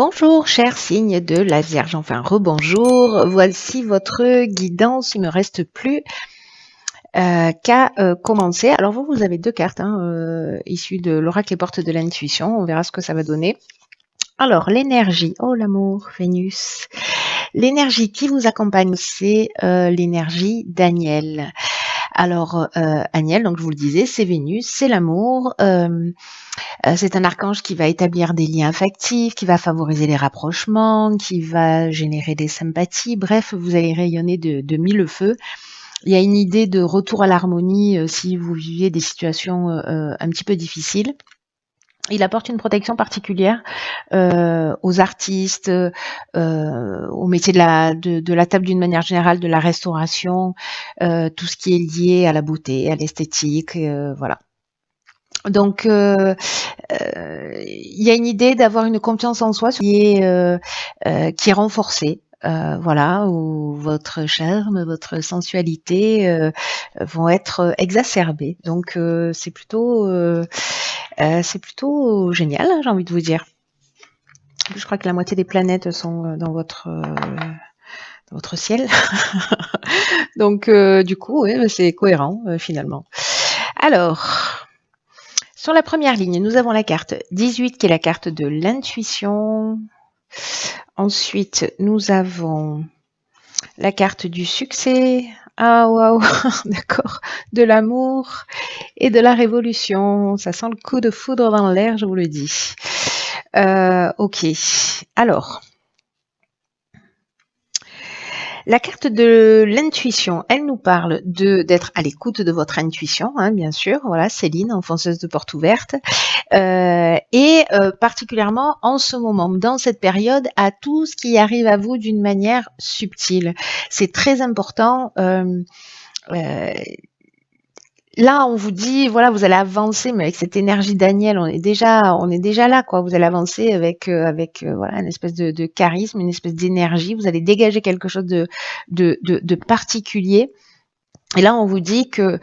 Bonjour, cher signe de la Vierge, enfin rebonjour, voici votre guidance, il me reste plus qu'à commencer. Alors vous avez deux cartes issues de l'oracle et portes de l'intuition, on verra ce que ça va donner. Alors l'énergie, oh l'amour, Vénus, l'énergie qui vous accompagne, c'est l'énergie d'Aniel. Alors Aniel, donc je vous le disais, c'est Vénus, c'est l'amour. C'est un archange qui va établir des liens affectifs, qui va favoriser les rapprochements, qui va générer des sympathies. Bref, vous allez rayonner de mille feux. Il y a une idée de retour à l'harmonie si vous viviez des situations un petit peu difficiles. Il apporte une protection particulière aux artistes, au métier de la table d'une manière générale, de la restauration, tout ce qui est lié à la beauté, à l'esthétique, voilà. Donc, il y a une idée d'avoir une confiance en soi qui est renforcée. Voilà, où votre charme, votre sensualité vont être exacerbées. Donc c'est plutôt génial, j'ai envie de vous dire. Je crois que la moitié des planètes sont dans votre ciel. Donc du coup, ouais, c'est cohérent finalement. Alors, sur la première ligne, nous avons la carte 18 qui est la carte de l'intuition. Ensuite, nous avons la carte du succès. Ah waouh, d'accord. De l'amour et de la révolution. Ça sent le coup de foudre dans l'air, je vous le dis. Ok. Alors, la carte de l'intuition, elle nous parle d'être à l'écoute de votre intuition, hein, bien sûr. Voilà, Céline, enfonceuse de porte ouverte. Et particulièrement en ce moment, dans cette période, à tout ce qui arrive à vous d'une manière subtile. C'est très important. Là, on vous dit, voilà, vous allez avancer, mais avec cette énergie Daniel, on est déjà là, quoi. Vous allez avancer avec voilà, une espèce de charisme, une espèce d'énergie. Vous allez dégager quelque chose de particulier. Et là, on vous dit que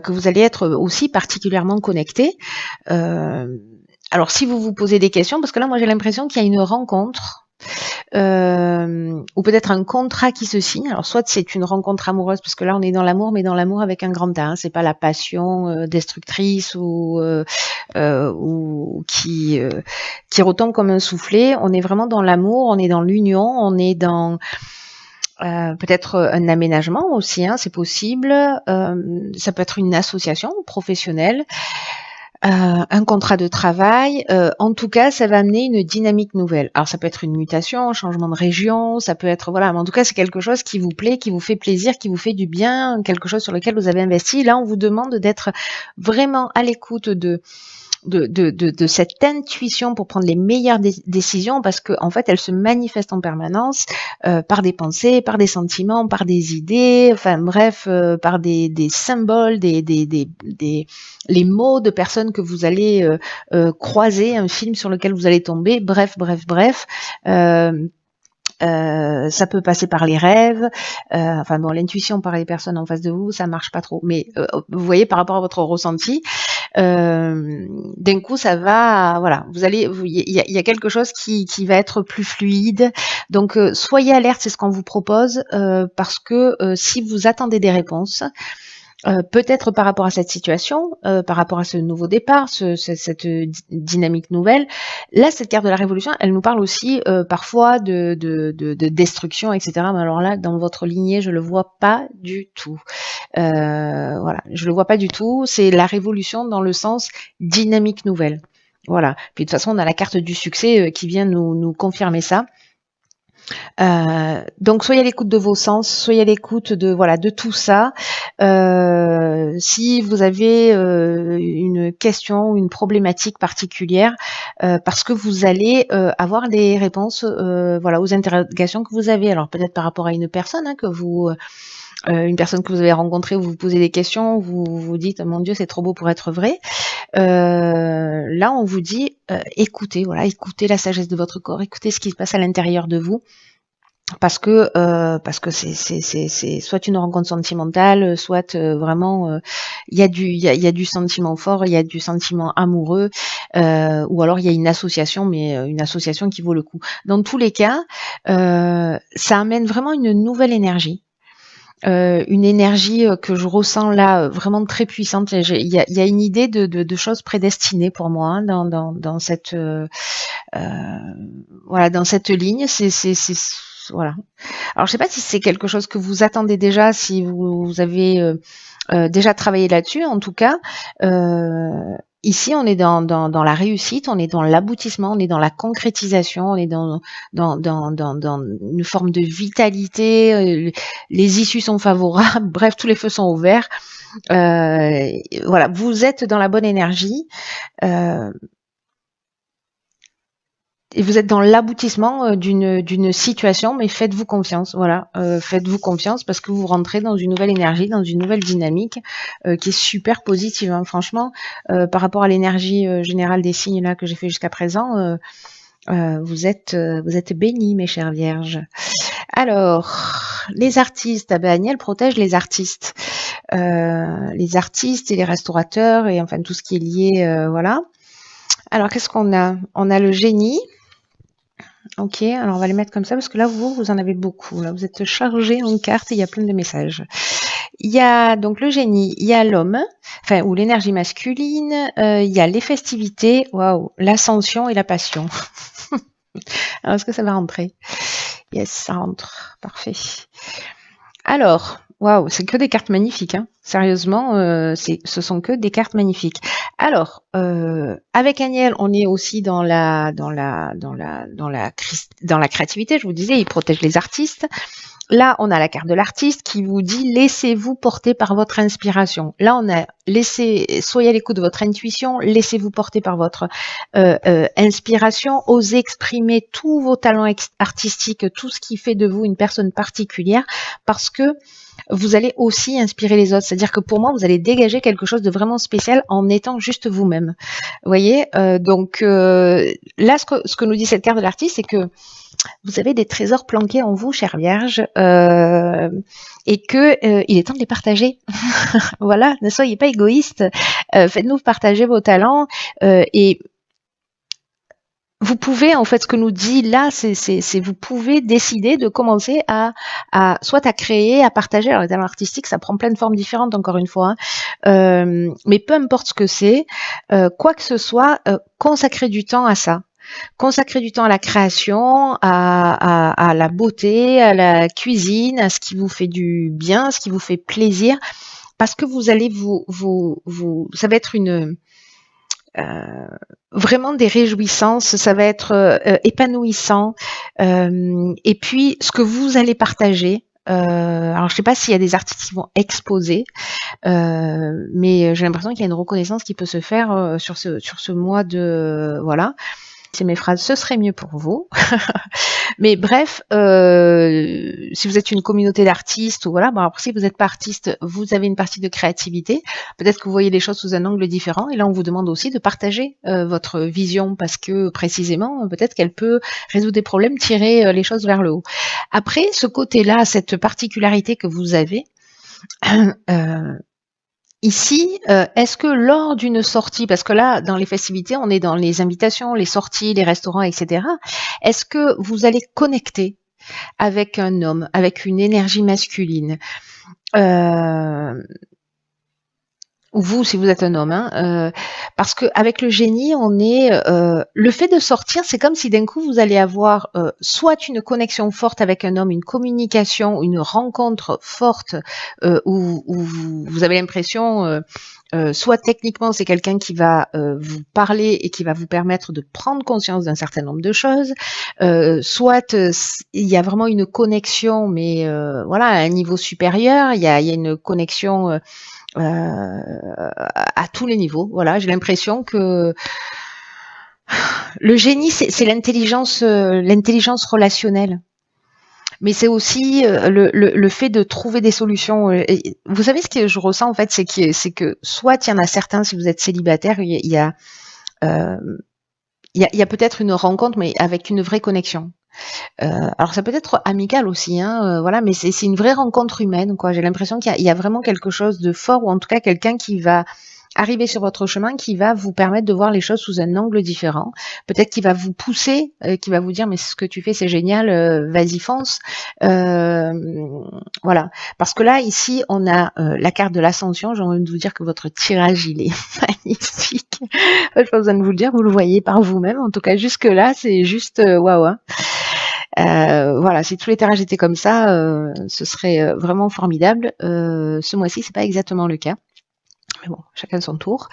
vous allez être aussi particulièrement connecté. Alors, si vous vous posez des questions, parce que là, moi, j'ai l'impression qu'il y a une rencontre ou peut-être un contrat qui se signe. Alors soit c'est une rencontre amoureuse, parce que là on est dans l'amour, mais dans l'amour avec un grand A. Hein. C'est pas la passion destructrice ou qui retombe comme un soufflet. On est vraiment dans l'amour, on est dans l'union, on est dans peut-être un aménagement aussi. Hein, c'est possible. Ça peut être une association professionnelle. Un contrat de travail, en tout cas, ça va amener une dynamique nouvelle. Alors, ça peut être une mutation, un changement de région, ça peut être, voilà, mais en tout cas, c'est quelque chose qui vous plaît, qui vous fait plaisir, qui vous fait du bien, quelque chose sur lequel vous avez investi. Là, on vous demande d'être vraiment à l'écoute de cette intuition pour prendre les meilleures décisions, parce que en fait elle se manifeste en permanence par des pensées, par des sentiments, par des idées, enfin bref, par des symboles, les mots de personnes que vous allez croiser, un film sur lequel vous allez tomber, bref. Ça peut passer par les rêves, enfin bon, l'intuition par les personnes en face de vous, ça marche pas trop, mais vous voyez par rapport à votre ressenti, d'un coup ça va, voilà, il y a quelque chose qui va être plus fluide, donc soyez alerte, c'est ce qu'on vous propose, parce que si vous attendez des réponses, peut-être par rapport à cette situation, par rapport à ce nouveau départ, cette dynamique nouvelle. Là, cette carte de la révolution, elle nous parle aussi parfois de destruction, etc. Mais alors là, dans votre lignée, je le vois pas du tout. Voilà, je le vois pas du tout. C'est la révolution dans le sens dynamique nouvelle. Voilà. Puis de toute façon, on a la carte du succès qui vient nous confirmer ça. Donc soyez à l'écoute de vos sens, soyez à l'écoute de tout ça. Si vous avez une question ou une problématique particulière, parce que vous allez avoir des réponses aux interrogations que vous avez. Alors peut-être par rapport à une personne une personne que vous avez rencontrée, vous vous posez des questions, vous vous dites mon Dieu, c'est trop beau pour être vrai. Là on vous dit écoutez la sagesse de votre corps, écoutez ce qui se passe à l'intérieur de vous. parce que c'est soit une rencontre sentimentale, soit vraiment il y a du sentiment fort, il y a du sentiment amoureux, ou alors il y a une association, mais une association qui vaut le coup. Dans tous les cas, ça amène vraiment une nouvelle énergie. Une énergie que je ressens là vraiment très puissante. Il y a une idée de choses prédestinées pour moi hein, dans cette voilà dans cette ligne. Voilà. Alors je sais pas si c'est quelque chose que vous attendez déjà, si vous avez déjà travaillé là-dessus. En tout cas, ici on est dans la réussite, on est dans l'aboutissement, on est dans la concrétisation, on est dans une forme de vitalité. Les issues sont favorables. Bref, tous les feux sont ouverts. Voilà, vous êtes dans la bonne énergie. Et vous êtes dans l'aboutissement d'une situation, mais faites-vous confiance, voilà. Faites-vous confiance parce que vous rentrez dans une nouvelle énergie, dans une nouvelle dynamique qui est super positive. Hein. Franchement, par rapport à l'énergie générale des signes là que j'ai fait jusqu'à présent, vous êtes bénis, mes chères vierges. Alors, les artistes, ah ben Agnelle protège les artistes et les restaurateurs et enfin tout ce qui est lié, voilà. Alors, qu'est-ce qu'on a? On a le génie. Ok, alors on va les mettre comme ça parce que là, vous en avez beaucoup. Là, vous êtes chargé en cartes et il y a plein de messages. Il y a donc le génie, il y a l'homme, enfin, ou l'énergie masculine, il y a les festivités, waouh, l'ascension et la passion. Alors, est-ce que ça va rentrer? Yes, ça rentre. Parfait. Alors, waouh, c'est que des cartes magnifiques, hein. Sérieusement, ce sont que des cartes magnifiques. Alors, avec Agnelle, on est aussi dans la créativité. Je vous disais, il protège les artistes. Là, on a la carte de l'artiste qui vous dit laissez-vous porter par votre inspiration. Là, on a soyez à l'écoute de votre intuition, laissez-vous porter par votre inspiration, osez exprimer tous vos talents artistiques, tout ce qui fait de vous une personne particulière, parce que vous allez aussi inspirer les autres. C'est-à-dire que pour moi, vous allez dégager quelque chose de vraiment spécial en étant juste vous-même. Vous voyez, donc là, ce que nous dit cette carte de l'artiste, c'est que vous avez des trésors planqués en vous, chère Vierge, et que il est temps de les partager. Voilà, ne soyez pas égoïste. Faites-nous partager vos talents et vous pouvez, en fait, ce que nous dit là, c'est vous pouvez décider de commencer soit à créer, à partager. Alors, les talents artistiques, ça prend plein de formes différentes, encore une fois. Hein. Mais peu importe ce que c'est, quoi que ce soit, consacrez du temps à ça. Consacrez du temps à la création, à la beauté, à la cuisine, à ce qui vous fait du bien, ce qui vous fait plaisir, parce que vous allez ça va être vraiment des réjouissances, ça va être épanouissant. Et puis, ce que vous allez partager, alors je sais pas s'il y a des artistes qui vont exposer, mais j'ai l'impression qu'il y a une reconnaissance qui peut se faire sur ce mois de voilà. C'est mes phrases, ce serait mieux pour vous. Mais bref, si vous êtes une communauté d'artistes ou voilà, bon après si vous n'êtes pas artiste, vous avez une partie de créativité. Peut-être que vous voyez les choses sous un angle différent. Et là, on vous demande aussi de partager votre vision parce que précisément, peut-être qu'elle peut résoudre des problèmes, tirer les choses vers le haut. Après, ce côté-là, cette particularité que vous avez. Ici, est-ce que lors d'une sortie, parce que là, dans les festivités, on est dans les invitations, les sorties, les restaurants, etc. Est-ce que vous allez connecter avec un homme, avec une énergie masculine ou vous, si vous êtes un homme, hein, parce que avec le génie, on est le fait de sortir, c'est comme si d'un coup vous allez avoir soit une connexion forte avec un homme, une communication, une rencontre forte où vous avez l'impression, soit techniquement c'est quelqu'un qui va vous parler et qui va vous permettre de prendre conscience d'un certain nombre de choses, soit il y a vraiment une connexion, mais voilà, à un niveau supérieur, il y a une connexion à tous les niveaux. Voilà, j'ai l'impression que le génie, c'est l'intelligence relationnelle. Mais c'est aussi le fait de trouver des solutions. Et vous savez ce que je ressens en fait, c'est que soit il y en a certains, si vous êtes célibataire, il y a peut-être une rencontre, mais avec une vraie connexion. Alors ça peut être amical aussi, hein, voilà, mais c'est une vraie rencontre humaine, quoi. J'ai l'impression qu'il y a vraiment quelque chose de fort, ou en tout cas quelqu'un qui va arriver sur votre chemin, qui va vous permettre de voir les choses sous un angle différent. Peut-être qu'il va vous pousser, qui va vous dire mais ce que tu fais c'est génial, vas-y fonce. Voilà, parce que là ici on a la carte de l'ascension. J'ai envie de vous dire que votre tirage il est magnifique. Je n'ai pas besoin de vous le dire, vous le voyez par vous-même. En tout cas jusque là c'est juste waouh. Hein. Voilà, si tous les tirages étaient comme ça, ce serait vraiment formidable. Ce mois-ci, c'est pas exactement le cas. Mais bon, chacun son tour.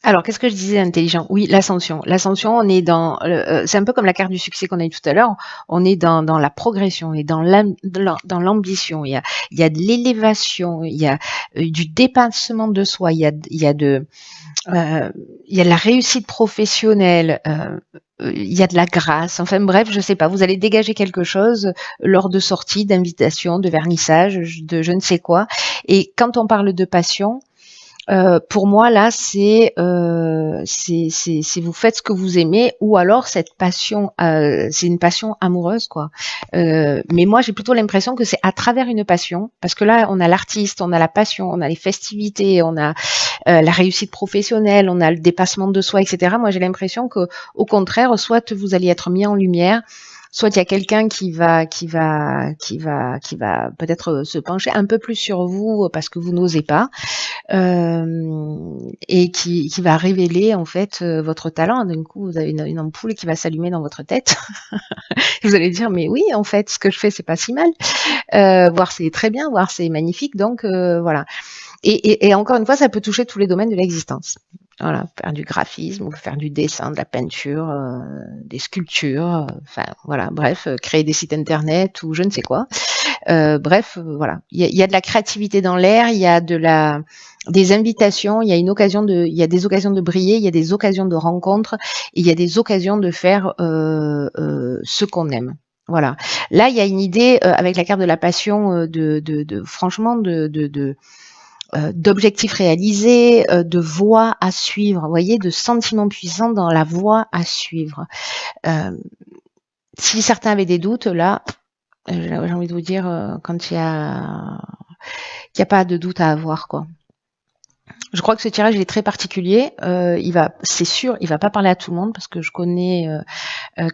Alors, qu'est-ce que je disais intelligent? Oui, l'ascension. L'ascension, on est dans... c'est un peu comme la carte du succès qu'on a eu tout à l'heure. On est dans la progression et dans l'ambition. Il y a de l'élévation, il y a du dépassement de soi, il y a de la réussite professionnelle, il y a de la grâce, enfin bref, je sais pas, vous allez dégager quelque chose lors de sorties, d'invitations, de vernissage, de je ne sais quoi. Et quand on parle de passion, pour moi là, c'est vous faites ce que vous aimez, ou alors cette passion, c'est une passion amoureuse quoi. Mais moi j'ai plutôt l'impression que c'est à travers une passion, parce que là on a l'artiste, on a la passion, on a les festivités, on a la réussite professionnelle, on a le dépassement de soi, etc. Moi j'ai l'impression que au contraire, soit vous allez être mis en lumière, soit il y a quelqu'un qui va peut-être se pencher un peu plus sur vous parce que vous n'osez pas, et qui va révéler en fait votre talent. D'un coup, vous avez une ampoule qui va s'allumer dans votre tête. Vous allez dire mais oui, en fait, ce que je fais c'est pas si mal, voire c'est très bien, voire c'est magnifique. Donc voilà. Et encore une fois, ça peut toucher tous les domaines de l'existence. Voilà, faire du graphisme, faire du dessin, de la peinture, des sculptures, enfin voilà, bref, créer des sites internet ou je ne sais quoi. Bref, voilà, il y a de la créativité dans l'air, il y a des invitations, il y a des occasions de briller, il y a des occasions de rencontres, il y a des occasions de faire ce qu'on aime. Voilà. Là, il y a une idée avec la carte de la passion, franchement, d'objectifs réalisés, de voies à suivre, vous voyez, de sentiments puissants dans la voie à suivre. Si certains avaient des doutes, là, j'ai envie de vous dire, quand il y a pas de doute à avoir, quoi. Je crois que ce tirage il est très particulier. C'est sûr, il va pas parler à tout le monde parce que je connais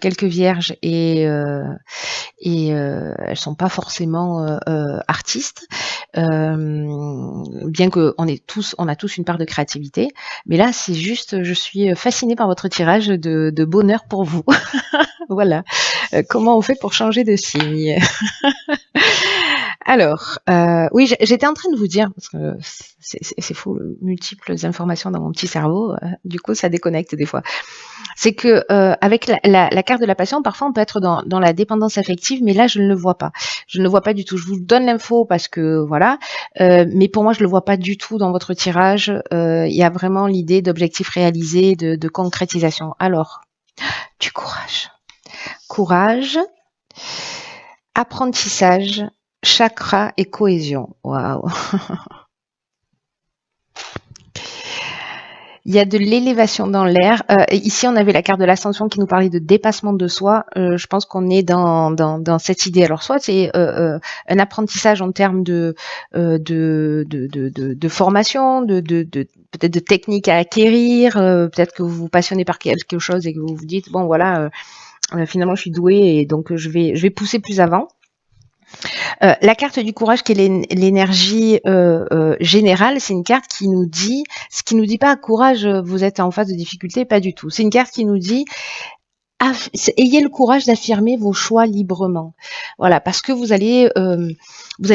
quelques vierges et elles sont pas forcément artistes, bien que on a tous une part de créativité. Mais là, c'est juste, je suis fascinée par votre tirage de bonheur pour vous. Voilà. Comment on fait pour changer de signe? Alors, oui, j'étais en train de vous dire, parce que c'est fou, multiples informations dans mon petit cerveau, du coup ça déconnecte des fois. C'est que avec la carte de la passion, parfois on peut être dans la dépendance affective, mais là je ne le vois pas. Je ne le vois pas du tout. Je vous donne l'info parce que voilà, mais pour moi je le vois pas du tout dans votre tirage. Il y a vraiment l'idée d'objectifs réalisés, de concrétisation. Alors, du courage. Courage, apprentissage, chakra et cohésion. Waouh. Il y a de l'élévation dans l'air. Ici, on avait la carte de l'ascension qui nous parlait de dépassement de soi. Je pense qu'on est dans cette idée. Alors, soit c'est un apprentissage en termes de formation, peut-être de techniques à acquérir. Peut-être que vous vous passionnez par quelque chose et que vous vous dites bon voilà, finalement je suis douée et donc je vais pousser plus avant. La carte du courage, qui est l'énergie générale, c'est une carte qui nous dit, ce qui nous dit pas courage, vous êtes en face de difficultés, pas du tout. C'est une carte qui nous dit ayez le courage d'affirmer vos choix librement. Voilà, parce que vous allez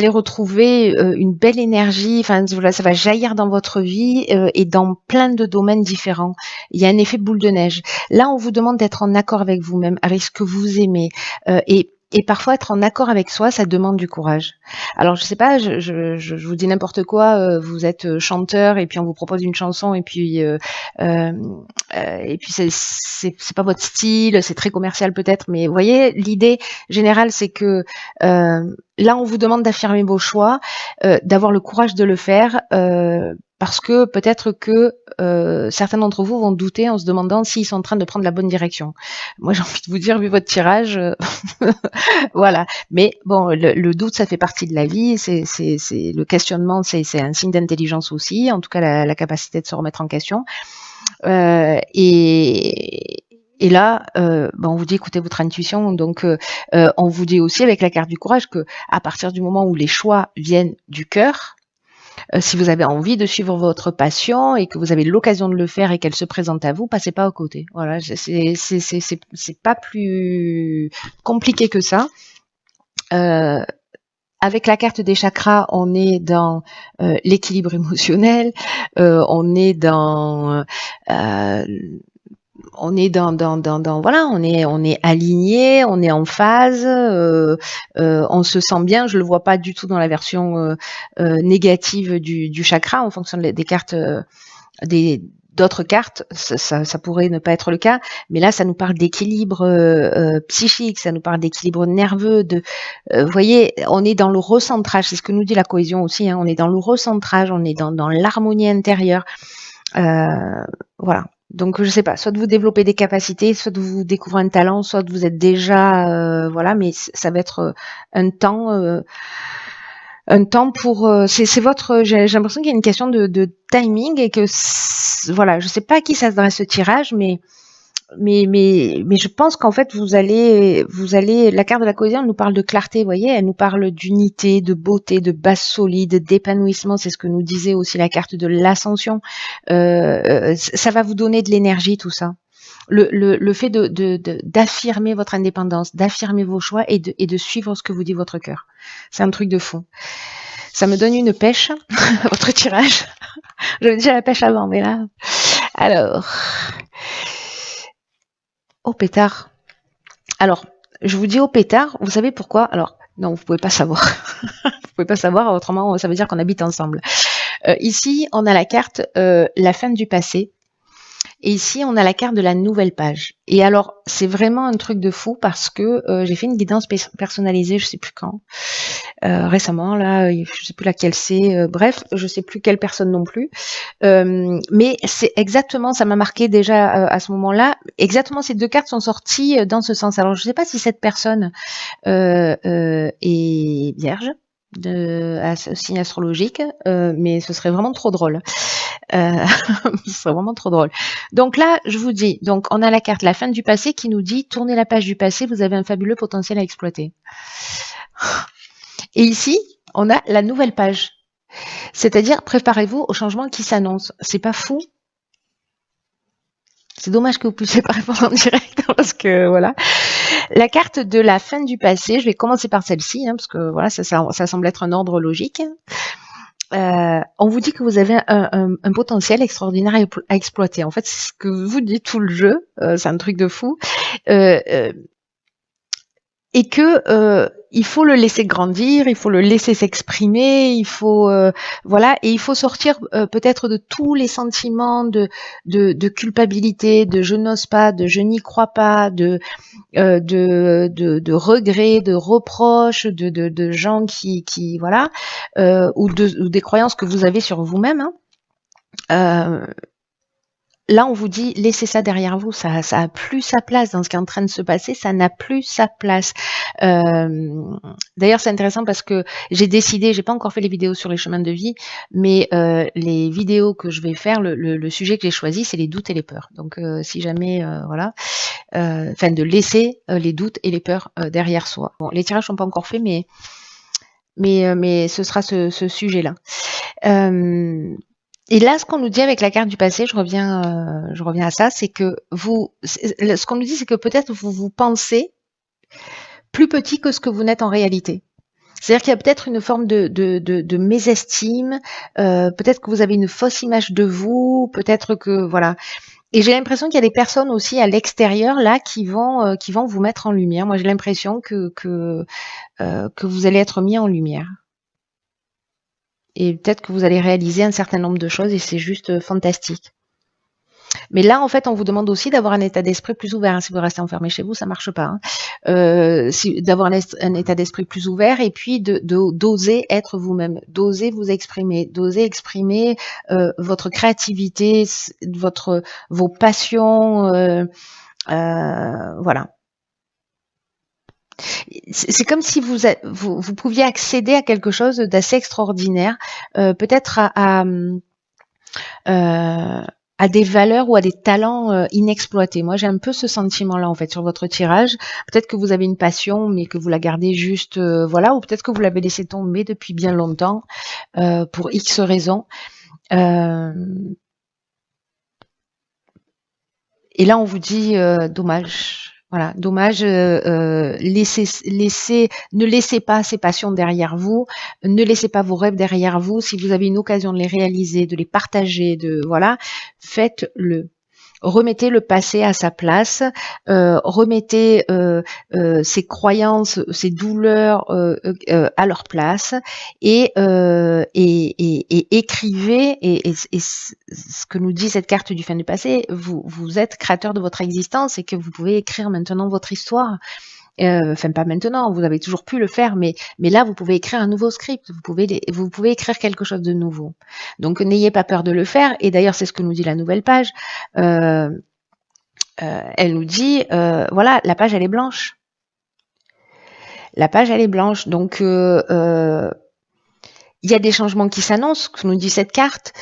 retrouver une belle énergie. Enfin, voilà, ça va jaillir dans votre vie et dans plein de domaines différents. Il y a un effet boule de neige. Là, on vous demande d'être en accord avec vous-même, avec ce que vous aimez, et parfois être en accord avec soi, ça demande du courage. Alors je sais pas, je vous dis n'importe quoi. Vous êtes chanteur et puis on vous propose une chanson et puis c'est pas votre style, c'est très commercial peut-être, mais vous voyez, l'idée générale c'est que là on vous demande d'affirmer vos choix, d'avoir le courage de le faire. parce que peut-être que certains d'entre vous vont douter en se demandant s'ils sont en train de prendre la bonne direction. Moi, j'ai envie de vous dire, vu votre tirage, voilà. Mais bon, le doute, ça fait partie de la vie. C'est le questionnement, c'est un signe d'intelligence aussi. En tout cas, la capacité de se remettre en question. Et là, on vous dit écoutez votre intuition. Donc, on vous dit aussi avec la carte du courage que à partir du moment où les choix viennent du cœur, si vous avez envie de suivre votre passion et que vous avez l'occasion de le faire et qu'elle se présente à vous, passez pas à côté. Voilà, c'est pas plus compliqué que ça. Avec la carte des chakras, on est dans l'équilibre émotionnel, on est dans voilà, on est aligné, on est en phase, on se sent bien. Je le vois pas du tout dans la version négative du chakra en fonction des cartes d'autres cartes, ça pourrait ne pas être le cas, mais là ça nous parle d'équilibre psychique, ça nous parle d'équilibre nerveux, vous voyez, on est dans le recentrage, c'est ce que nous dit la cohésion aussi, hein, on est dans le recentrage, on est dans l'harmonie intérieure, voilà. Donc je sais pas, soit vous développez des capacités, soit vous découvrez un talent, soit vous êtes déjà voilà, mais ça va être un temps pour c'est votre j'ai l'impression qu'il y a une question de timing et que voilà, je sais pas à qui ça s'adresse ce tirage, mais je pense qu'en fait vous allez la carte de la cohésion nous parle de clarté, vous voyez, elle nous parle d'unité, de beauté, de base solide, d'épanouissement, c'est ce que nous disait aussi la carte de l'ascension. Ça va vous donner de l'énergie, tout ça. Le fait d'affirmer votre indépendance, d'affirmer vos choix et de suivre ce que vous dit votre cœur. C'est un truc de fou. Ça me donne une pêche, votre tirage. J'avais déjà la pêche avant, mais là... Alors... Au pétard. Alors, je vous dis au pétard, vous savez pourquoi? Alors, non, vous pouvez pas savoir. Vous pouvez pas savoir, autrement, ça veut dire qu'on habite ensemble. Ici, on a la carte la fin du passé. Et ici, on a la carte de la nouvelle page. Et alors, c'est vraiment un truc de fou parce que j'ai fait une guidance personnalisée, je sais plus quand, récemment, là, je sais plus laquelle c'est, bref, je sais plus quelle personne non plus. Mais c'est exactement, ça m'a marqué déjà à ce moment-là, exactement ces deux cartes sont sorties dans ce sens. Alors, je sais pas si cette personne est vierge, signe astrologique, mais ce serait vraiment trop drôle. Ce serait vraiment trop drôle. Donc là, je vous dis, donc on a la carte la fin du passé qui nous dit tournez la page du passé, vous avez un fabuleux potentiel à exploiter. Et ici, on a la nouvelle page. C'est-à-dire, préparez-vous au changement qui s'annonce. C'est pas fou? C'est dommage que vous puissiez pas répondre en direct parce que voilà. La carte de la fin du passé, je vais commencer par celle-ci, hein, parce que voilà, ça semble être un ordre logique. On vous dit que vous avez un potentiel extraordinaire à exploiter. En fait, c'est ce que vous dit tout le jeu. C'est un truc de fou. Et que il faut le laisser grandir, il faut le laisser s'exprimer, il faut voilà, et il faut sortir peut-être de tous les sentiments de culpabilité, de je n'ose pas, de je n'y crois pas, de regrets, de reproches, de gens qui voilà, ou des croyances que vous avez sur vous-même. Hein. Là, on vous dit, laissez ça derrière vous, ça a plus sa place dans ce qui est en train de se passer, ça n'a plus sa place. D'ailleurs, c'est intéressant parce que j'ai décidé, j'ai pas encore fait les vidéos sur les chemins de vie, mais les vidéos que je vais faire, le sujet que j'ai choisi, c'est les doutes et les peurs. Donc, si jamais, voilà, enfin, de laisser les doutes et les peurs derrière soi. Bon, les tirages sont pas encore faits, mais ce sera ce sujet-là. Et là, ce qu'on nous dit avec la carte du passé, je reviens à ça, c'est que ce qu'on nous dit, c'est que peut-être vous pensez plus petit que ce que vous n'êtes en réalité. C'est-à-dire qu'il y a peut-être une forme de mésestime, peut-être que vous avez une fausse image de vous, peut-être que voilà. Et j'ai l'impression qu'il y a des personnes aussi à l'extérieur là qui vont vous mettre en lumière. Moi, j'ai l'impression que vous allez être mis en lumière. Et peut-être que vous allez réaliser un certain nombre de choses et c'est juste fantastique. Mais là, en fait, on vous demande aussi d'avoir un état d'esprit plus ouvert, hein. Si vous restez enfermé chez vous, ça marche pas, hein. D'avoir un état d'esprit plus ouvert et puis d'oser être vous-même, d'oser vous exprimer, d'oser exprimer votre créativité, vos passions, voilà. C'est comme si vous pouviez accéder à quelque chose d'assez extraordinaire, peut-être à des valeurs ou à des talents inexploités. Moi, j'ai un peu ce sentiment-là en fait sur votre tirage. Peut-être que vous avez une passion, mais que vous la gardez juste, voilà, ou peut-être que vous l'avez laissé tomber depuis bien longtemps pour X raisons. Et là, on vous dit dommage. Voilà, dommage. Ne laissez pas ces passions derrière vous, ne laissez pas vos rêves derrière vous. Si vous avez une occasion de les réaliser, de les partager, voilà, faites-le. Remettez le passé à sa place, remettez ces croyances, ces douleurs à leur place et écrivez. Et ce que nous dit cette carte du fin du passé, vous êtes créateur de votre existence et que vous pouvez écrire maintenant votre histoire. Enfin, pas maintenant, vous avez toujours pu le faire, mais là, vous pouvez écrire un nouveau script, vous pouvez écrire quelque chose de nouveau. Donc, n'ayez pas peur de le faire. Et d'ailleurs, c'est ce que nous dit la nouvelle page. Elle nous dit, voilà, la page, elle est blanche. La page, elle est blanche. Donc, il y a des changements qui s'annoncent, que nous dit cette carte.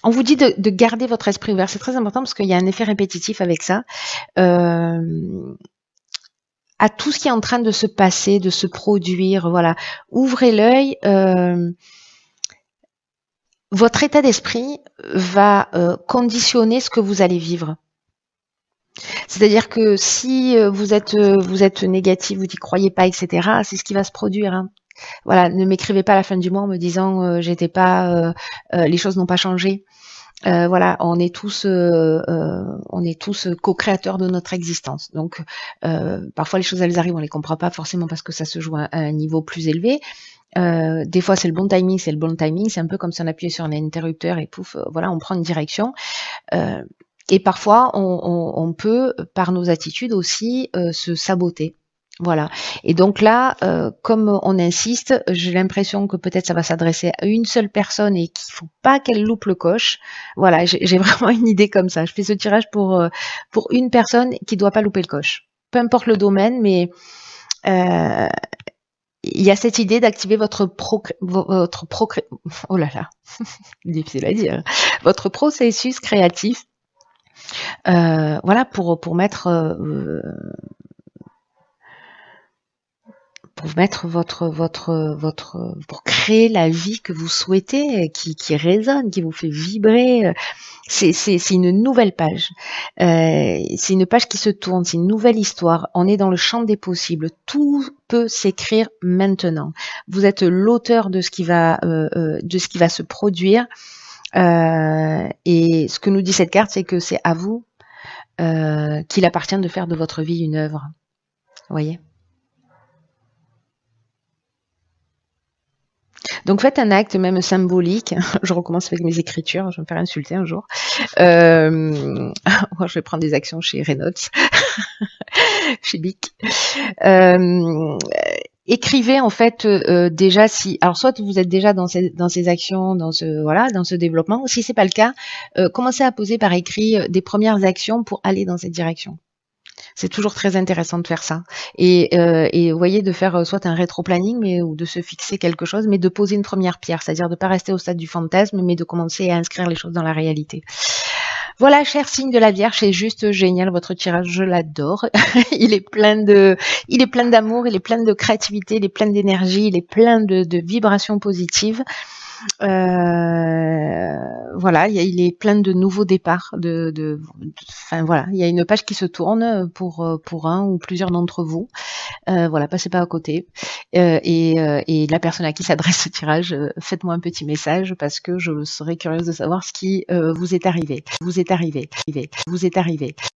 On vous dit de garder votre esprit ouvert. C'est très important parce qu'il y a un effet répétitif avec ça. À tout ce qui est en train de se passer, de se produire, voilà. Ouvrez l'œil. Votre état d'esprit va conditionner ce que vous allez vivre. C'est-à-dire que si vous êtes négatif, vous n'y croyez pas, etc., c'est ce qui va se produire, hein. Voilà, ne m'écrivez pas à la fin du mois en me disant les choses n'ont pas changé. Voilà, on est tous co-créateurs de notre existence. Donc, parfois les choses elles arrivent, on les comprend pas forcément parce que ça se joue à un niveau plus élevé. Des fois c'est le bon timing, c'est un peu comme si on appuyait sur un interrupteur et pouf, voilà, on prend une direction. Et parfois on peut, par nos attitudes aussi, se saboter. Voilà. Et donc là, comme on insiste, j'ai l'impression que peut-être ça va s'adresser à une seule personne et qu'il faut pas qu'elle loupe le coche. Voilà, j'ai vraiment une idée comme ça. Je fais ce tirage pour une personne qui doit pas louper le coche. Peu importe le domaine, mais il y a cette idée d'activer votre oh là là, difficile à dire, votre processus créatif. Voilà, pour mettre pour créer la vie que vous souhaitez, qui résonne, qui vous fait vibrer. C'est une nouvelle page. C'est une page qui se tourne, c'est une nouvelle histoire. On est dans le champ des possibles. Tout peut s'écrire maintenant. Vous êtes l'auteur de ce qui va se produire. Et ce que nous dit cette carte, c'est que c'est à vous qu'il appartient de faire de votre vie une œuvre. Vous voyez ? Donc faites un acte même symbolique. Je recommence avec mes écritures, je vais me faire insulter un jour. Je vais prendre des actions chez Reynolds, chez Bic. Écrivez en fait déjà alors soit vous êtes déjà dans ces actions, dans ce développement. Si c'est pas le cas, commencez à poser par écrit des premières actions pour aller dans cette direction. C'est toujours très intéressant de faire ça. Et vous voyez, de faire soit un rétro-planning, ou de se fixer quelque chose, mais de poser une première pierre, c'est-à-dire de ne pas rester au stade du fantasme, mais de commencer à inscrire les choses dans la réalité. Voilà, cher signe de la Vierge, c'est juste génial, votre tirage, je l'adore. Il est plein d'amour, il est plein de créativité, il est plein d'énergie, il est plein de vibrations positives. Voilà, il est plein de nouveaux départs. Enfin voilà, il y a une page qui se tourne pour un ou plusieurs d'entre vous. Voilà, passez pas à côté. Et la personne à qui s'adresse ce tirage, faites-moi un petit message parce que je serais curieuse de savoir ce qui vous est arrivé.